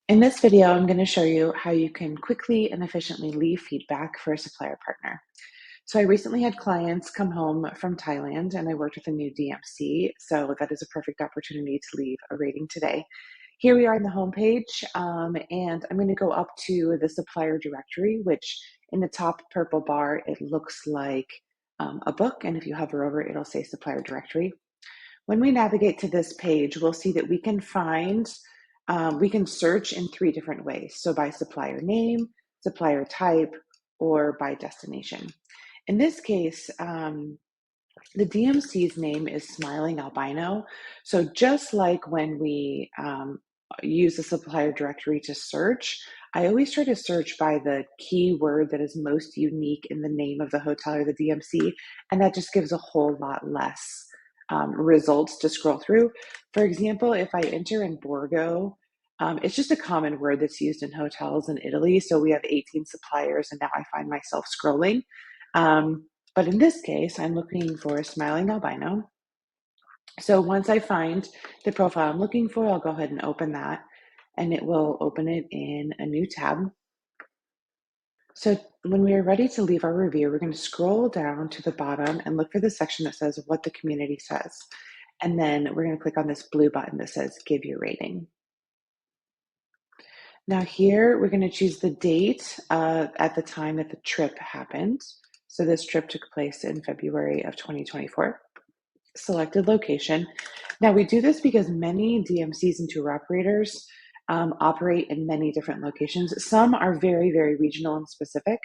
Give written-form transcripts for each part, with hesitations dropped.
In this video, I'm going to show you how you can quickly and efficiently leave feedback for a supplier partner. So I recently had clients come home from Thailand and I worked with a new DMC, so that is a perfect opportunity to leave a rating today. Here we are on the homepage, and I'm going to go up to the supplier directory, which in the top purple bar, it looks like a book, and if you hover over it, it'll say supplier directory. When we navigate to this page, we'll see that we can search in three different ways. So by supplier name, supplier type, or by destination. In this case, the DMC's name is Smiling Albino. So just like when we use the supplier directory to search, I always try to search by the keyword that is most unique in the name of the hotel or the DMC, and that just gives a whole lot less results to scroll through. For example, if I enter in Borgo, it's just a common word that's used in hotels in Italy. So we have 18 suppliers, and now I find myself scrolling. But in this case, I'm looking for Smiling Albino. So once I find the profile I'm looking for, I'll go ahead and open that, and it will open it in a new tab. So when we are ready to leave our review, we're going to scroll down to the bottom and look for the section that says what the community says. And then we're going to click on this blue button that says give your rating. Now here, we're going to choose the date at the time that the trip happened. So this trip took place in February of 2024. Selected location. Now we do this because many DMCs and tour operators operate in many different locations. Some are very, very regional and specific,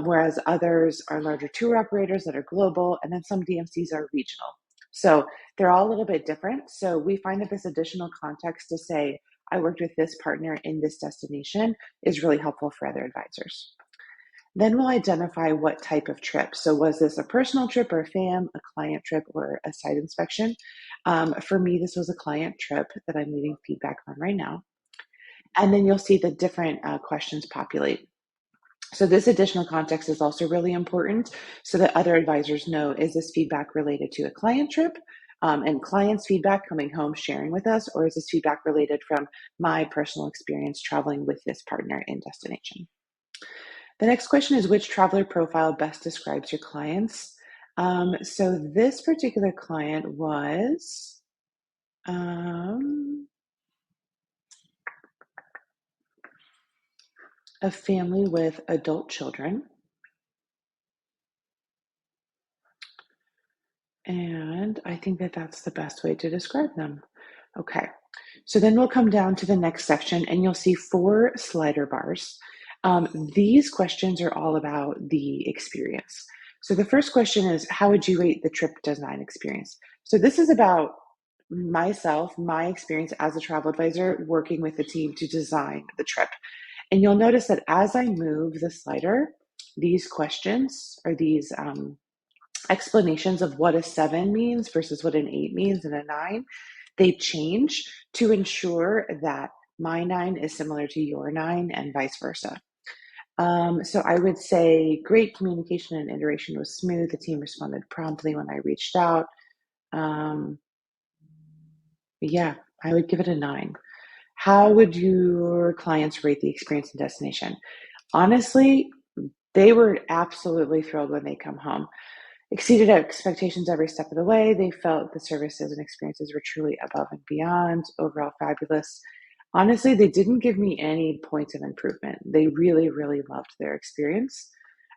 whereas others are larger tour operators that are global, and then some DMCs are regional. So they're all a little bit different. So we find that this additional context to say, I worked with this partner in this destination is really helpful for other advisors. Then we'll identify what type of trip. So was this a personal trip or a fam, a client trip, or a site inspection? For me, this was a client trip that I'm leaving feedback on right now. And then you'll see the different questions populate. So this additional context is also really important so that other advisors know, is this feedback related to a client trip and client's feedback coming home sharing with us, or is this feedback related from my personal experience traveling with this partner in destination? The next question is, which traveler profile best describes your clients? So this particular client was a family with adult children. And I think that that's the best way to describe them. Okay, so then we'll come down to the next section and you'll see 4 slider bars. These questions are all about the experience. So the first question is, how would you rate the trip design experience? So this is about myself, my experience as a travel advisor working with the team to design the trip. And you'll notice that as I move the slider, these questions or these explanations of what a 7 means versus what an 8 means and a 9, they change to ensure that my 9 is similar to your 9 and vice versa. So I would say great communication and iteration was smooth. The team responded promptly when I reached out. Yeah, I would give it a 9. How would your clients rate the experience and destination? Honestly, they were absolutely thrilled when they come home. Exceeded expectations every step of the way. They felt the services and experiences were truly above and beyond. Overall fabulous. Honestly, they didn't give me any points of improvement. They really, really loved their experience.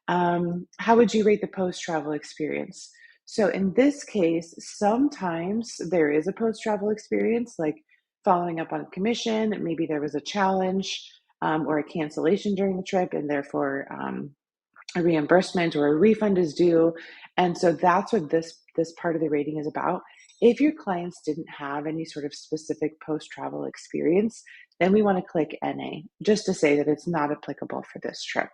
How would you rate the post-travel experience? So in this case, sometimes there is a post-travel experience, like following up on commission. Maybe there was a challenge or a cancellation during the trip, and therefore a reimbursement or a refund is due. And so that's what this part of the rating is about. If your clients didn't have any sort of specific post-travel experience, then we want to click NA, just to say that it's not applicable for this trip.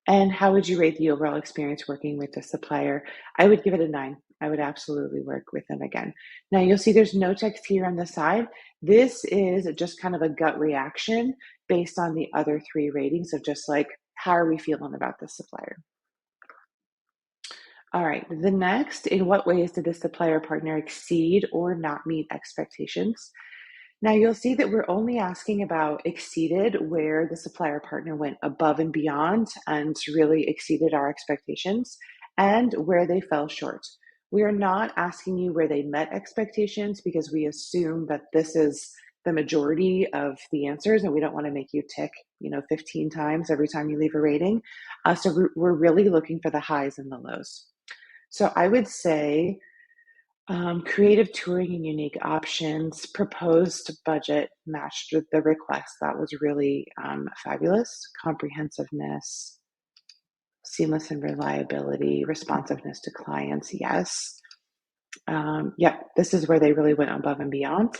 And how would you rate the overall experience working with the supplier? I would give it a 9. I would absolutely work with them again. Now you'll see there's no text here on the side. This is just kind of a gut reaction based on the other 3 ratings of just like, how are we feeling about this supplier? All right, the next, in what ways did the supplier partner exceed or not meet expectations? Now you'll see that we're only asking about exceeded where the supplier partner went above and beyond and really exceeded our expectations and where they fell short. We are not asking you where they met expectations because we assume that this is the majority of the answers and we don't want to make you tick, 15 times every time you leave a rating. So we're really looking for the highs and the lows. So I would say creative touring and unique options, proposed budget matched with the request. That was really fabulous. Comprehensiveness, seamless and reliability, responsiveness to clients. Yes. Yep, this is where they really went above and beyond.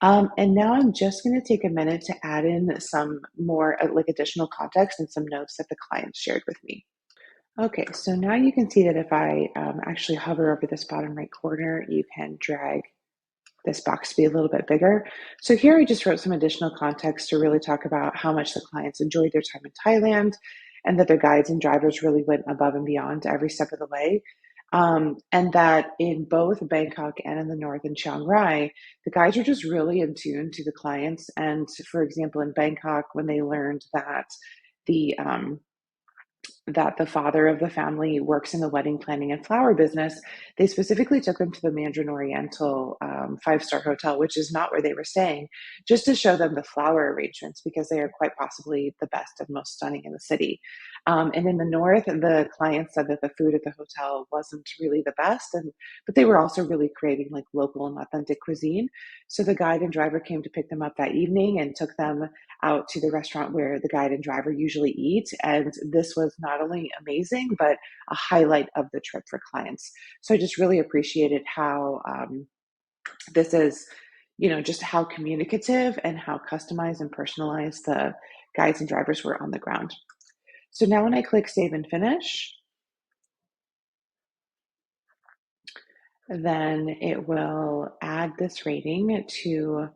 And now I'm just going to take a minute to add in some more like additional context and some notes that the client shared with me. Okay, so now you can see that if I actually hover over this bottom right corner, you can drag this box to be a little bit bigger. So here I just wrote some additional context to really talk about how much the clients enjoyed their time in Thailand and that their guides and drivers really went above and beyond every step of the way. And that in both Bangkok and in the north in Chiang Rai, the guides are just really in tune to the clients. And for example, in Bangkok, when they learned the that the father of the family works in the wedding planning and flower business, they specifically took them to the Mandarin Oriental five-star hotel, which is not where they were staying, just to show them the flower arrangements because they are quite possibly the best and most stunning in the city. And in the north, the client said that the food at the hotel wasn't really the best, but they were also really craving like local and authentic cuisine. So the guide and driver came to pick them up that evening and took them out to the restaurant where the guide and driver usually eat. And this was not only amazing, but a highlight of the trip for clients. So I just really appreciated how this is, just how communicative and how customized and personalized the guides and drivers were on the ground. So now when I click save and finish, then it will add this rating to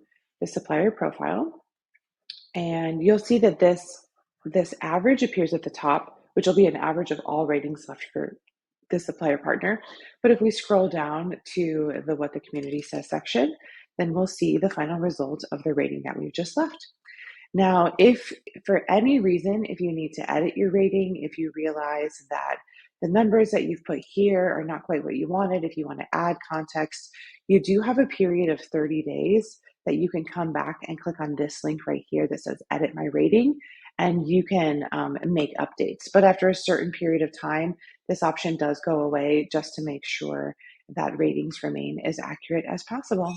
the supplier profile. And you'll see that this average appears at the top, which will be an average of all ratings left for the supplier partner. But if we scroll down to the what the community says section, then we'll see the final result of the rating that we've just left. Now, if for any reason, if you need to edit your rating, if you realize that the numbers that you've put here are not quite what you wanted, if you want to add context, you do have a period of 30 days that you can come back and click on this link right here that says edit my rating, and you can make updates. But after a certain period of time, this option does go away just to make sure that ratings remain as accurate as possible.